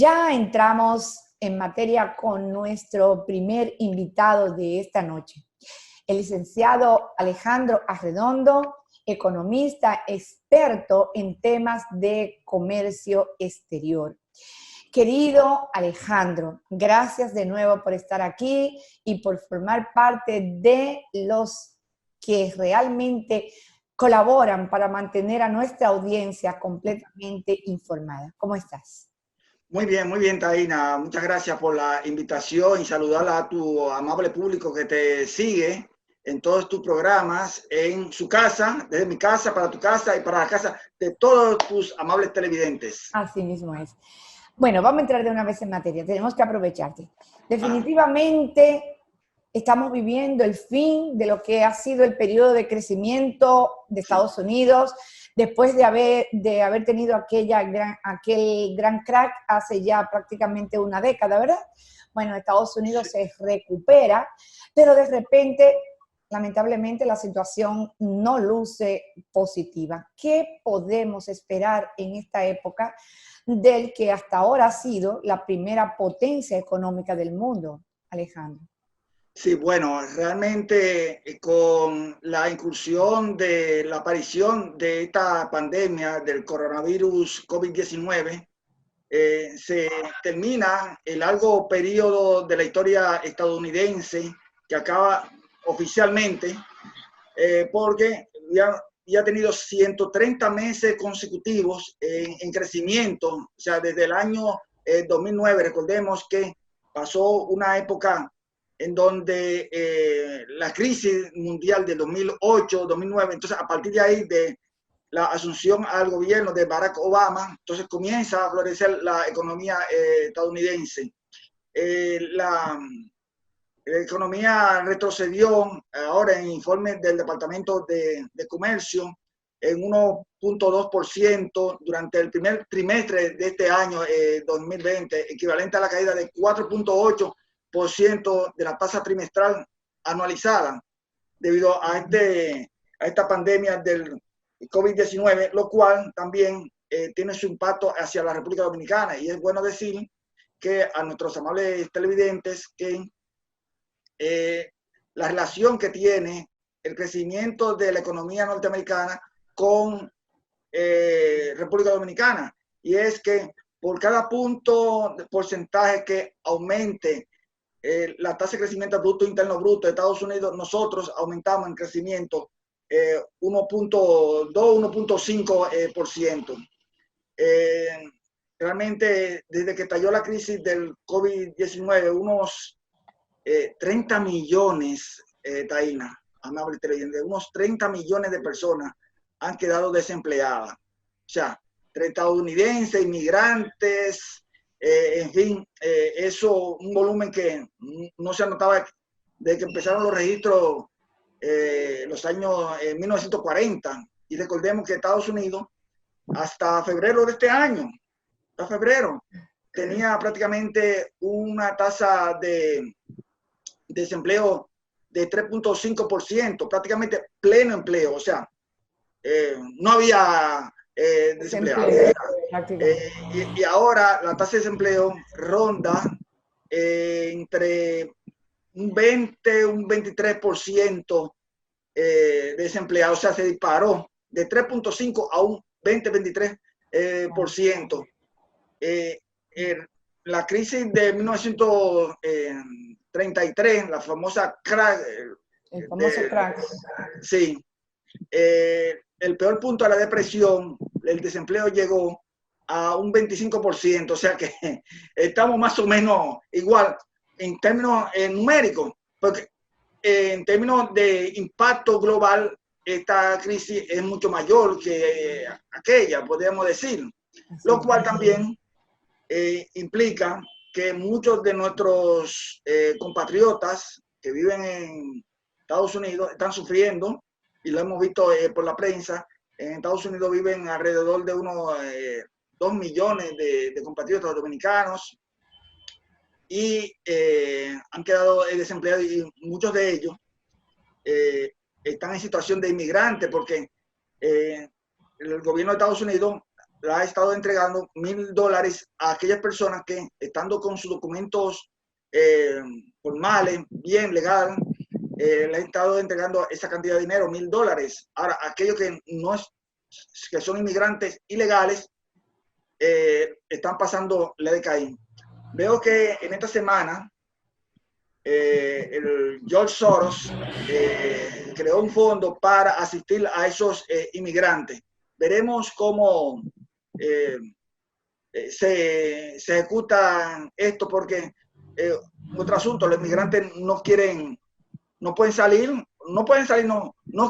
ya entramos en materia con nuestro primer invitado de esta noche, el licenciado Alejandro Arredondo, economista experto en temas de comercio exterior. Querido Alejandro, gracias de nuevo por estar aquí y por formar parte de los que realmente colaboran para mantener a nuestra audiencia completamente informada. ¿Cómo estás? Muy bien, Taina. Muchas gracias por la invitación y saludar a tu amable público que te sigue en todos tus programas, en su casa, desde mi casa, para tu casa y para la casa de todos tus amables televidentes. Así mismo es. Bueno, vamos a entrar de una vez en materia. Tenemos que aprovecharte. Definitivamente estamos viviendo el fin de lo que ha sido el periodo de crecimiento de Estados Unidos después de haber tenido aquel gran crack hace ya prácticamente una década, ¿verdad? Bueno, Estados Unidos se recupera, pero de repente, lamentablemente, la situación no luce positiva. ¿Qué podemos esperar en esta época del que hasta ahora ha sido la primera potencia económica del mundo, Alejandro? Sí, bueno, realmente con la incursión de la aparición de esta pandemia del coronavirus COVID-19, se termina el largo periodo de la historia estadounidense que acaba oficialmente, porque ya ha tenido 130 meses consecutivos en crecimiento, o sea, desde el año 2009, recordemos que pasó una época en donde la crisis mundial de 2008, 2009, entonces a partir de ahí, de la asunción al gobierno de Barack Obama, entonces comienza a florecer la economía estadounidense. La economía retrocedió ahora en informes del Departamento de Comercio en 1.2% durante el primer trimestre de este año 2020, equivalente a la caída de 4.8% de la tasa trimestral anualizada debido a esta pandemia del COVID-19, lo cual también tiene su impacto hacia la República Dominicana. Y es bueno decir que a nuestros amables televidentes que la relación que tiene el crecimiento de la economía norteamericana con República Dominicana, y es que por cada punto de porcentaje que aumente la tasa de crecimiento del Producto Interno Bruto de Estados Unidos, nosotros aumentamos en crecimiento 1.2, 1.5%. Realmente, desde que estalló la crisis del COVID-19, unos 30 millones, Taina, amable televidente, unos 30 millones de personas han quedado desempleadas. O sea, entre estadounidenses, inmigrantes, en fin, eso, un volumen que no se anotaba desde que empezaron los registros los años 1940. Y recordemos que Estados Unidos, hasta febrero de este año, hasta febrero, tenía prácticamente una tasa de desempleo de 3.5%, prácticamente pleno empleo, o sea, no había desempleados. Y ahora la tasa de desempleo ronda entre un 20, un 23% de desempleados, o sea, se disparó de 3.5 a un 20-23%. La crisis de 1933, la famosa crack. El famoso crack. Sí. El peor punto de la depresión, el desempleo llegó a un 25%, o sea que estamos más o menos igual en términos numéricos, porque en términos de impacto global, esta crisis es mucho mayor que aquella, podríamos decir, lo cual también implica que muchos de nuestros compatriotas que viven en Estados Unidos están sufriendo, y lo hemos visto por la prensa. En Estados Unidos viven alrededor de unos 2 millones de compatriotas dominicanos y han quedado desempleados, y muchos de ellos están en situación de inmigrante porque el gobierno de Estados Unidos la ha estado entregando $1.000 a aquellas personas que, estando con sus documentos formales, bien legal, le ha estado entregando esa cantidad de dinero, $1.000. Ahora, aquellos que no es, que son inmigrantes ilegales, están pasando la de Caín. Veo que en esta semana el George Soros creó un fondo para asistir a esos inmigrantes. Veremos cómo se ejecuta esto, porque otro asunto, los inmigrantes no quieren, no pueden salir, no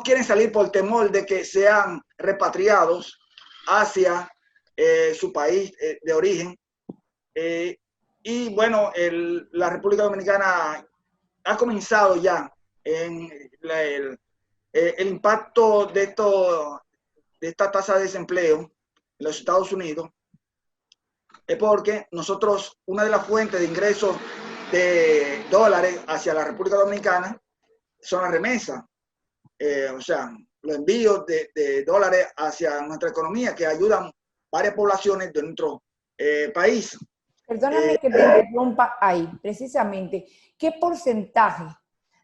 quieren salir por temor de que sean repatriados hacia su país de origen. Y bueno, la República Dominicana ha comenzado ya en el impacto de esta tasa de desempleo en los Estados Unidos, es porque nosotros, una de las fuentes de ingresos de dólares hacia la República Dominicana son las remesas, o sea, los envíos de dólares hacia nuestra economía, que ayudan varias poblaciones de nuestro país. Perdóname que te interrumpa ahí, precisamente. ¿Qué porcentaje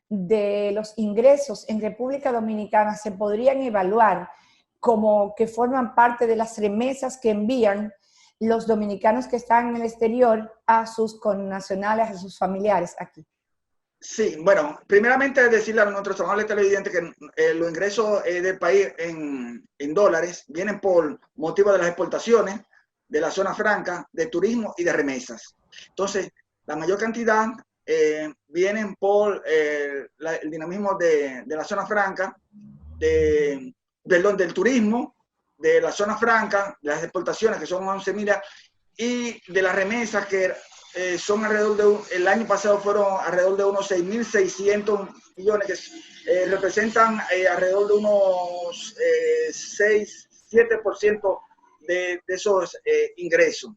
de los ingresos en República Dominicana se podrían evaluar como que forman parte de las remesas que envían los dominicanos que están en el exterior a sus connacionales, a sus familiares aquí? Sí, bueno, primeramente decirle a nuestros amables televidentes que los ingresos del país en dólares vienen por motivo de las exportaciones, de la zona franca, de turismo y de remesas. Entonces, la mayor cantidad vienen por el dinamismo de la zona franca, del turismo, de la zona franca, de las exportaciones, que son 11 millas, y de las remesas, que son alrededor el año pasado fueron alrededor de unos 6.600 millones, que representan alrededor de unos 6-7% de esos ingresos.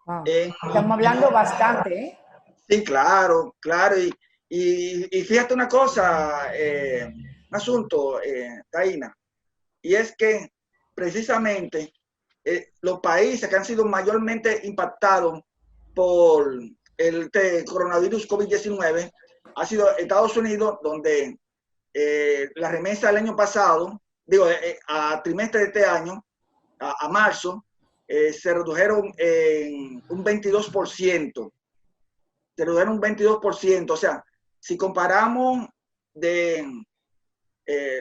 Wow. Estamos hablando bastante, ¿eh? Sí, claro, claro. Y fíjate una cosa, un asunto, Taina, y es que precisamente los países que han sido mayormente impactados por el coronavirus COVID-19 ha sido Estados Unidos, donde la remesa del año pasado, a trimestre de este año, a marzo, se redujeron en un 22%. Se redujeron un 22%. O sea, si comparamos de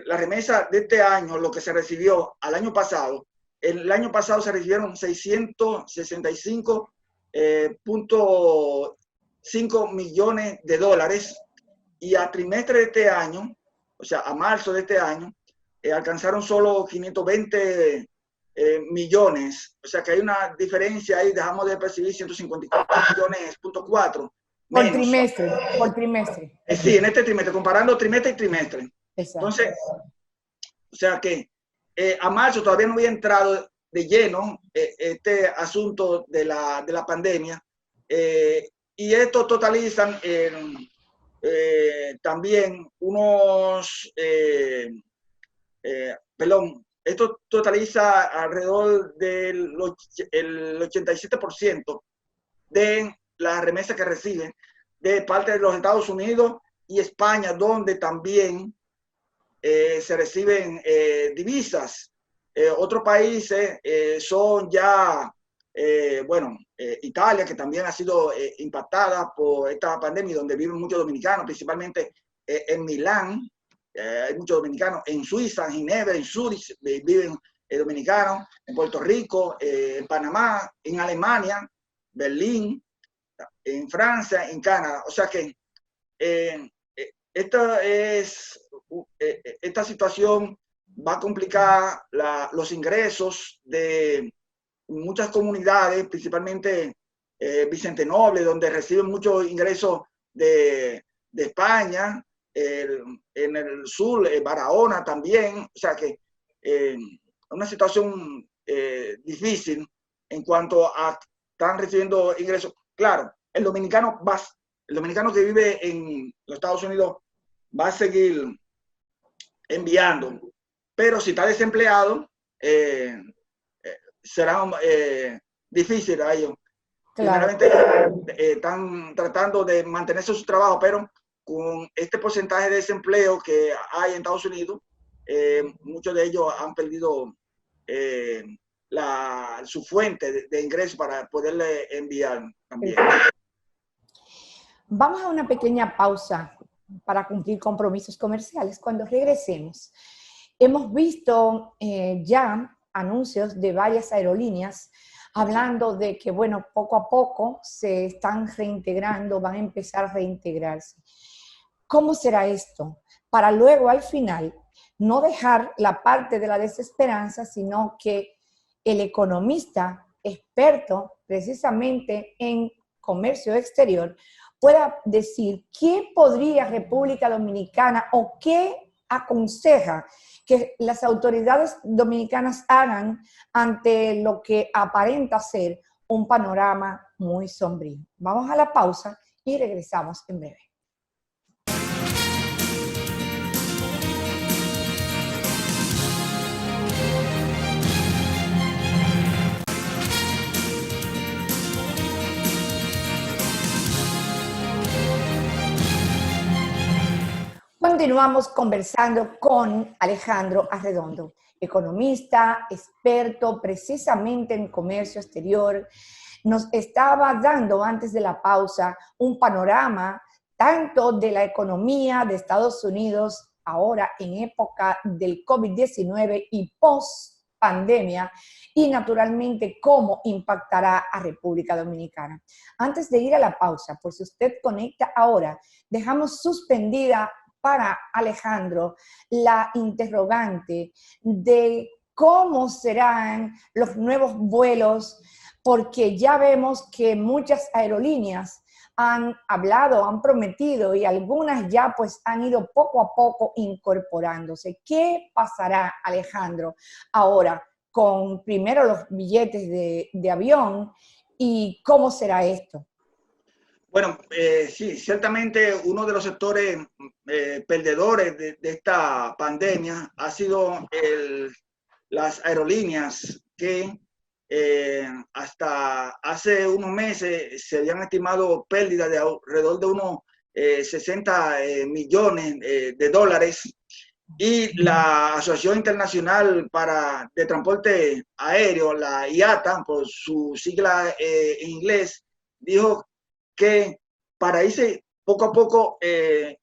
la remesa de este año, lo que se recibió al año pasado, el año pasado se recibieron 665.5 millones de dólares, y a trimestre de este año, o sea, a marzo de este año, alcanzaron solo 520 millones. O sea que hay una diferencia ahí, dejamos de percibir 154 millones.4 Por menos. trimestre, por trimestre. Sí, en este trimestre, comparando trimestre y trimestre. Exacto. Entonces, o sea que a marzo todavía no había entrado de lleno este asunto de la pandemia, y esto totalizan también unos, esto totaliza alrededor del 87% de las remesas que reciben de parte de los Estados Unidos y España, donde también se reciben divisas. Otros países son ya, Italia, que también ha sido impactada por esta pandemia, donde viven muchos dominicanos, principalmente en Milán. Hay muchos dominicanos en Suiza, en Ginebra, en Zurich viven dominicanos, en Puerto Rico, en Panamá, en Alemania, Berlín, en Francia, en Canadá. O sea que esta situación va a complicar los ingresos de muchas comunidades, principalmente Vicente Noble, donde reciben muchos ingresos de España, en el sur, Barahona también. O sea que una situación difícil en cuanto a están recibiendo ingresos. Claro, el dominicano que vive en los Estados Unidos va a seguir enviando, pero si está desempleado, serán difíciles a ellos. Claro. Primeramente, están tratando de mantenerse su trabajo, pero con este porcentaje de desempleo que hay en Estados Unidos, muchos de ellos han perdido su fuente de ingresos para poderle enviar también. Vamos a una pequeña pausa para cumplir compromisos comerciales. Cuando regresemos, hemos visto ya anuncios de varias aerolíneas hablando de que, bueno, poco a poco se están reintegrando, van a empezar a reintegrarse. ¿Cómo será esto? Para luego, al final, no dejar la parte de la desesperanza, sino que el economista experto precisamente en comercio exterior pueda decir qué podría República Dominicana o qué aconseja que las autoridades dominicanas hagan ante lo que aparenta ser un panorama muy sombrío. Vamos a la pausa y regresamos en breve. Continuamos conversando con Alejandro Arredondo, economista, experto precisamente en comercio exterior. Nos estaba dando antes de la pausa un panorama tanto de la economía de Estados Unidos ahora en época del COVID-19 y post-pandemia y naturalmente cómo impactará a República Dominicana. Antes de ir a la pausa, por si usted conecta ahora, dejamos suspendida para Alejandro la interrogante de cómo serán los nuevos vuelos, porque ya vemos que muchas aerolíneas han hablado, han prometido y algunas ya pues han ido poco a poco incorporándose. ¿Qué pasará, Alejandro, ahora con primero los billetes de avión y cómo será esto? Bueno, sí, ciertamente uno de los sectores perdedores de esta pandemia ha sido las aerolíneas que hasta hace unos meses se habían estimado pérdidas de alrededor de unos 60 millones de dólares y la Asociación Internacional de Transporte Aéreo, la IATA, por su sigla en inglés, dijo que para irse poco a poco,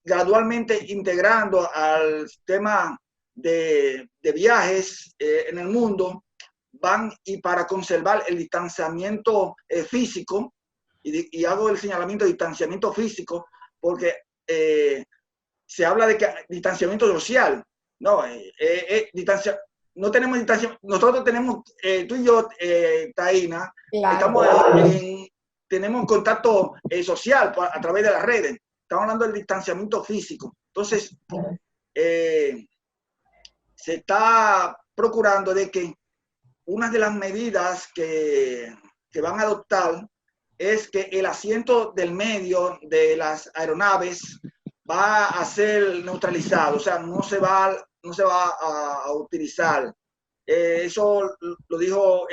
gradualmente integrando al tema de viajes en el mundo, y para conservar el distanciamiento físico, y hago el señalamiento de distanciamiento físico, porque se habla de que distanciamiento social, no, no tenemos distanciamiento, nosotros tenemos, tú y yo, Taina, Claro. tenemos contacto social a través de las redes. Estamos hablando del distanciamiento físico. Entonces, se está procurando de que una de las medidas que van a adoptar es que el asiento del medio de las aeronaves va a ser neutralizado, o sea, no se va a utilizar. Eso lo dijo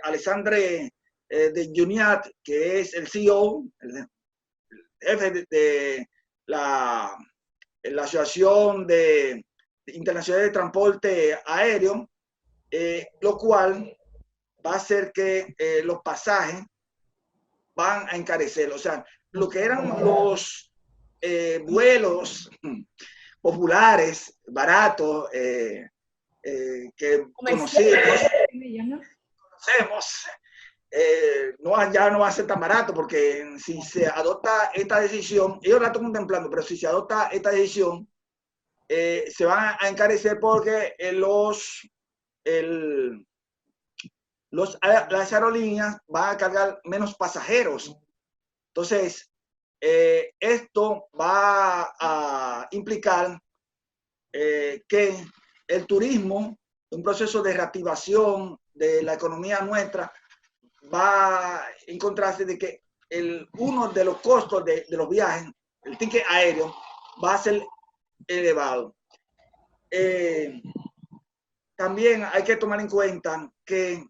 Alexandre de Juniat, que es el CEO, el jefe de la Asociación Internacional de Transporte Aéreo, lo cual va a hacer que los pasajes van a encarecer. O sea, lo que eran los vuelos populares, baratos, que conocemos, ya no va a ser tan barato, porque si se adopta esta decisión, ellos la están contemplando, pero si se adopta esta decisión, se van a encarecer porque las aerolíneas van a cargar menos pasajeros. Entonces, esto va a implicar que el turismo, un proceso de reactivación de la economía nuestra, va a encontrarse de que uno de los costos de los viajes, el ticket aéreo, va a ser elevado. También hay que tomar en cuenta que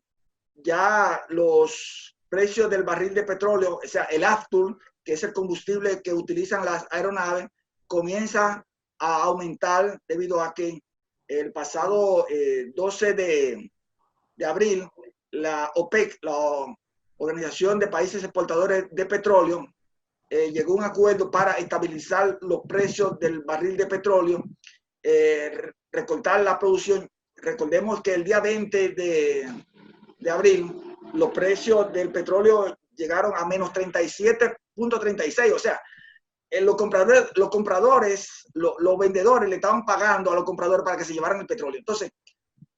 ya los precios del barril de petróleo, o sea, el aftur, que es el combustible que utilizan las aeronaves, comienza a aumentar debido a que el pasado 12 de abril, la OPEC, la Organización de Países Exportadores de Petróleo, llegó a un acuerdo para estabilizar los precios del barril de petróleo, recortar la producción. Recordemos que el día 20 de abril los precios del petróleo llegaron a menos 37.36, o sea, los compradores, los vendedores le estaban pagando a los compradores para que se llevaran el petróleo. Entonces,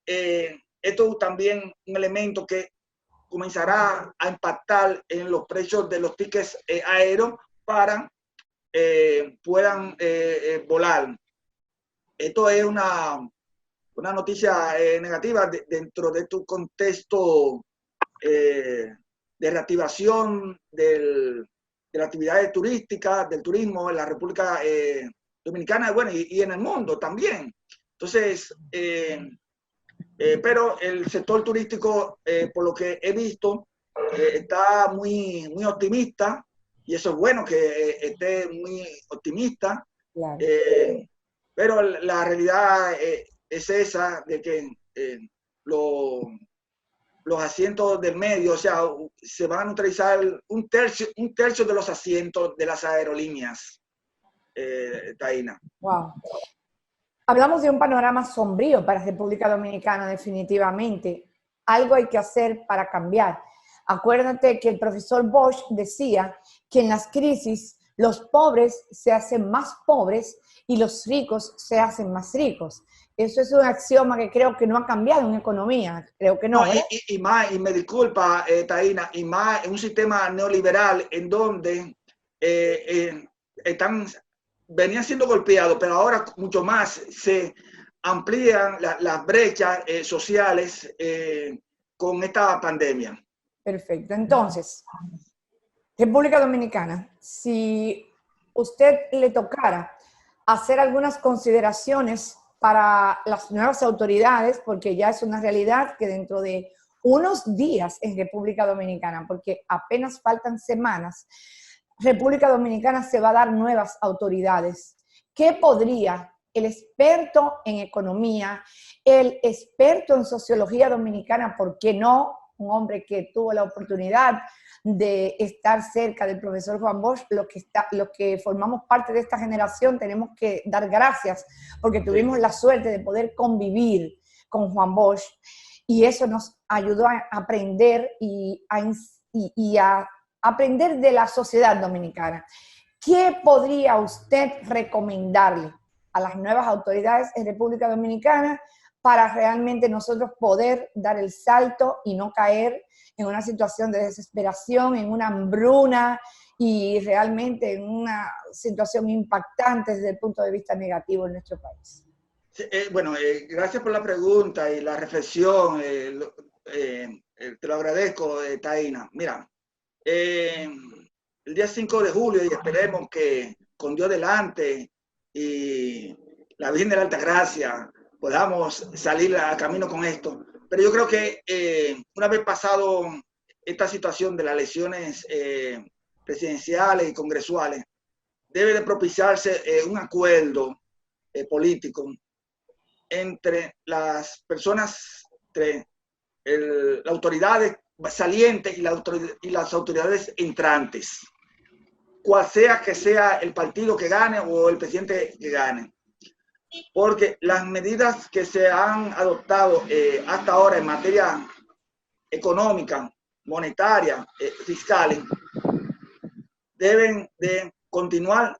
esto es también un elemento que comenzará a impactar en los precios de los tickets aéreos para puedan volar. Esto es una noticia negativa dentro de tu contexto de reactivación de la actividad turística, del turismo en la República Dominicana, bueno, y en el mundo también. Entonces, pero el sector turístico, por lo que he visto, está muy, muy optimista, y eso es bueno que esté muy optimista. Claro. Pero la realidad es esa de que los asientos del medio, o sea, se van a utilizar un tercio de los asientos de las aerolíneas, Taina. Wow. Hablamos de un panorama sombrío para República Dominicana, definitivamente. Algo hay que hacer para cambiar. Acuérdate que el profesor Bosch decía que en las crisis los pobres se hacen más pobres y los ricos se hacen más ricos. Eso es un axioma que creo que no ha cambiado en economía. Creo que no. Y me disculpa, Taina, y más en un sistema neoliberal en donde venían siendo golpeados, pero ahora mucho más se amplían las brechas sociales con esta pandemia. Perfecto. Entonces, República Dominicana, si usted le tocara hacer algunas consideraciones para las nuevas autoridades, porque ya es una realidad que dentro de unos días en República Dominicana, porque apenas faltan semanas, República Dominicana se va a dar nuevas autoridades. ¿Qué podría el experto en economía, el experto en sociología dominicana, por qué no, un hombre que tuvo la oportunidad de estar cerca del profesor Juan Bosch, los que formamos parte de esta generación tenemos que dar gracias porque tuvimos la suerte de poder convivir con Juan Bosch y eso nos ayudó a aprender y a aprender de la sociedad dominicana. ¿Qué podría usted recomendarle a las nuevas autoridades en República Dominicana para realmente nosotros poder dar el salto y no caer en una situación de desesperación, en una hambruna y realmente en una situación impactante desde el punto de vista negativo en nuestro país? Bueno, gracias por la pregunta y la reflexión. Te lo agradezco, Taina. Mira, el día 5 de julio, y esperemos que con Dios delante y la Virgen de la Altagracia podamos salir a camino con esto. Pero yo creo que una vez pasado esta situación de las elecciones presidenciales y congresuales, debe de propiciarse un acuerdo político entre las personas, entre las autoridades salientes y las autoridades entrantes, cual sea que sea el partido que gane o el presidente que gane. Porque las medidas que se han adoptado hasta ahora en materia económica, monetaria, fiscales, deben de continuar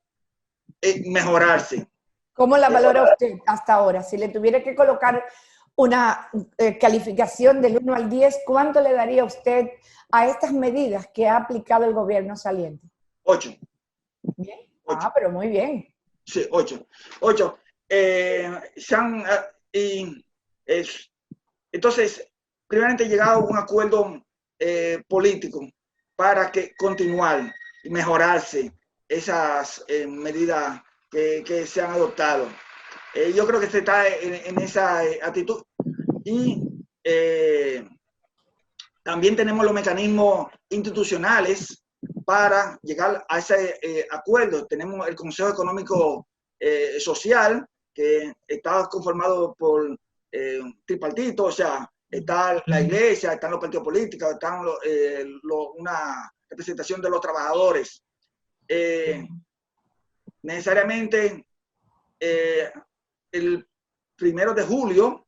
mejorarse. ¿Cómo la valora usted hasta ahora? Si le tuviera que colocar una calificación del 1 al 10, ¿cuánto le daría usted a estas medidas que ha aplicado el gobierno saliente? 8. Bien. 8. Pero muy bien. Sí, 8. 8. Entonces, primeramente llegado a un acuerdo político para que continuar y mejorarse esas medidas que se han adoptado. Yo creo que se está en esa actitud y También tenemos los mecanismos institucionales para llegar a ese acuerdo. Tenemos el Consejo Económico Social, que está conformado por tripartito, o sea, está la iglesia, están los partidos políticos, están una representación de los trabajadores. Necesariamente, el 1 de julio,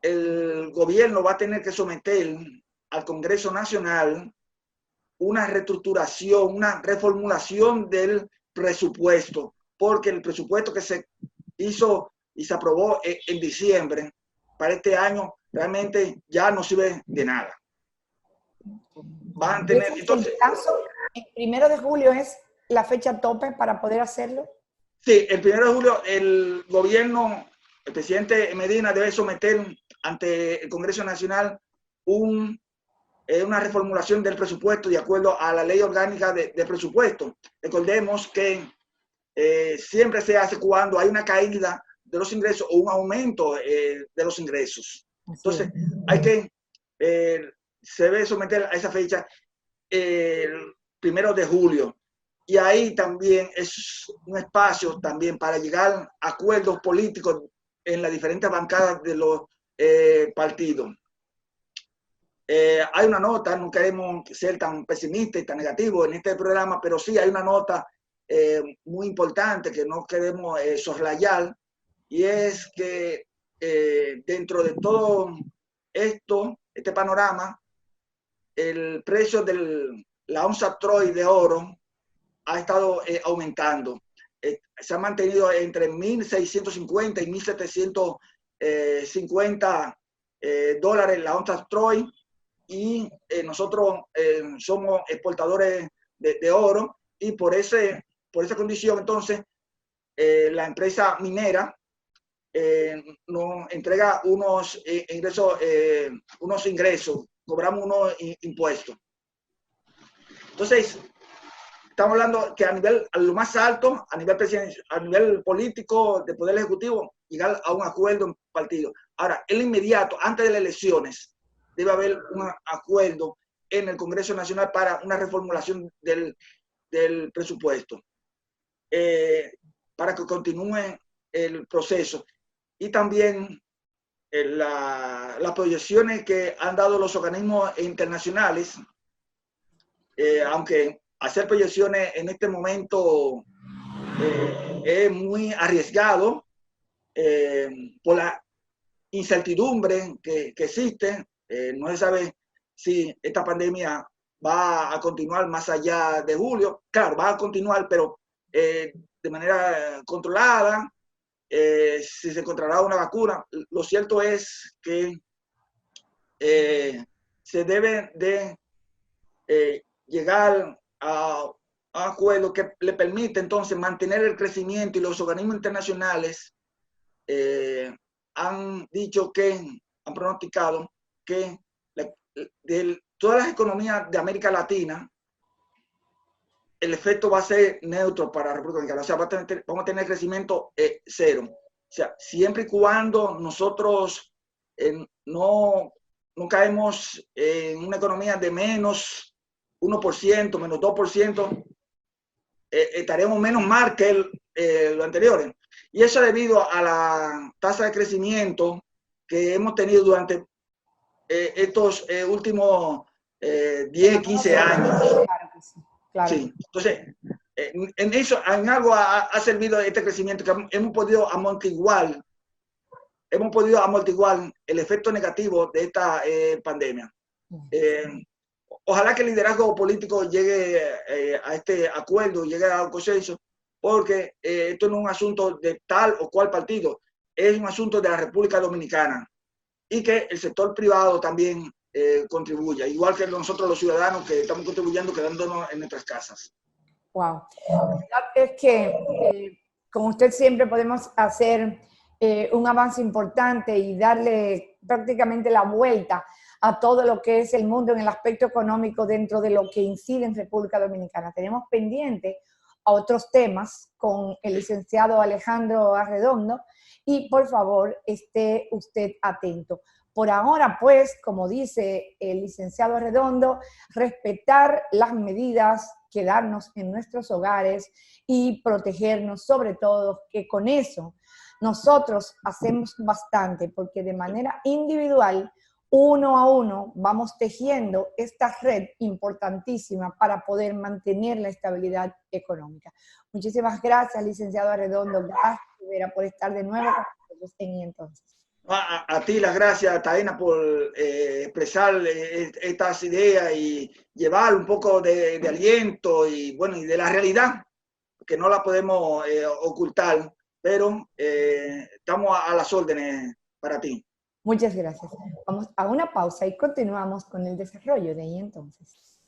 el gobierno va a tener que someter al Congreso Nacional una reestructuración, una reformulación del presupuesto, porque el presupuesto que se hizo y se aprobó en diciembre para este año realmente ya no sirve de nada. Van a tener, entonces, el caso, el 1 de julio es la fecha tope para poder hacerlo. Sí, el 1 de julio el gobierno, el presidente Medina debe someter ante el Congreso Nacional una reformulación del presupuesto de acuerdo a la ley orgánica de presupuesto. Recordemos que siempre se hace cuando hay una caída de los ingresos o un aumento de los ingresos. Entonces, hay que, se debe someter a esa fecha el 1 de julio. Y ahí también es un espacio también para llegar a acuerdos políticos en las diferentes bancadas de los partidos. Hay una nota, no queremos ser tan pesimistas y tan negativos en este programa, pero sí hay una nota muy importante que no queremos soslayar, y es que dentro de todo este panorama, el precio de la onza Troy de oro ha estado aumentando. Se ha mantenido entre 1.650 y 1.750 dólares la onza Troy, y nosotros somos exportadores de oro, y por esa condición, entonces, la empresa minera nos entrega unos ingresos, cobramos unos impuestos. Entonces, estamos hablando que a lo más alto, a nivel político, de poder ejecutivo, llegar a un acuerdo en partido. Ahora, en lo inmediato, antes de las elecciones, debe haber un acuerdo en el Congreso Nacional para una reformulación del presupuesto, para que continúe el proceso. Y también las proyecciones que han dado los organismos internacionales, aunque hacer proyecciones en este momento es muy arriesgado por la incertidumbre que existe. No se sabe si esta pandemia va a continuar más allá de julio. Claro, va a continuar, pero de manera controlada, si se encontrará una vacuna. Lo cierto es que se debe de llegar a un acuerdo que le permite entonces mantener el crecimiento, y los organismos internacionales han dicho han pronosticado que de todas las economías de América Latina, el efecto va a ser neutro para la República Dominicana. O sea, vamos a tener crecimiento cero. O sea, siempre y cuando nosotros no caemos en una economía de menos 1%, menos 2%, estaremos menos mal que los anteriores. Y eso debido a la tasa de crecimiento que hemos tenido durante estos últimos 10, 15 años. Claro que sí. Claro. Sí. Entonces, en algo ha servido este crecimiento, que hemos podido amortiguar el efecto negativo de esta pandemia. Ojalá que el liderazgo político llegue a este acuerdo, llegue a un consenso, porque esto no es un asunto de tal o cual partido, es un asunto de la República Dominicana, y que el sector privado también contribuya, igual que nosotros los ciudadanos que estamos contribuyendo quedándonos en nuestras casas. Wow. La verdad es que con usted siempre podemos hacer un avance importante y darle prácticamente la vuelta a todo lo que es el mundo en el aspecto económico dentro de lo que incide en República Dominicana. Tenemos pendiente a otros temas con el licenciado Alejandro Arredondo, y por favor esté usted atento. Por ahora, pues, como dice el licenciado Arredondo, respetar las medidas, quedarnos en nuestros hogares y protegernos, sobre todo, que con eso nosotros hacemos bastante, porque de manera individual, uno a uno, vamos tejiendo esta red importantísima para poder mantener la estabilidad económica. Muchísimas gracias, licenciado Arredondo. Gracias, Vera, por estar de nuevo con nosotros en Y Entonces. A ti las gracias, Taina, por expresar estas ideas y llevar un poco de aliento y, bueno, y de la realidad, que no la podemos ocultar, pero estamos a las órdenes para ti. Muchas gracias. Vamos a una pausa y continuamos con el desarrollo de Y Entonces.